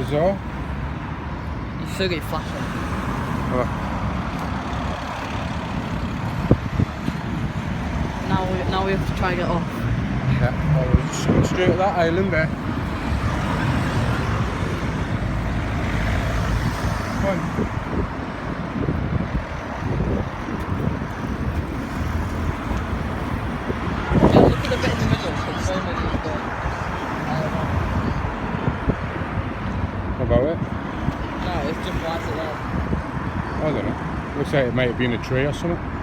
bizarre. You still get flash on. Now we have to try and get off. Yeah, I was just going straight at that island there. Come on. Yeah, look at the bit in the middle, because so many of the... What about it? No, it's just right there. I don't know. Looks like it might have been a tree or something.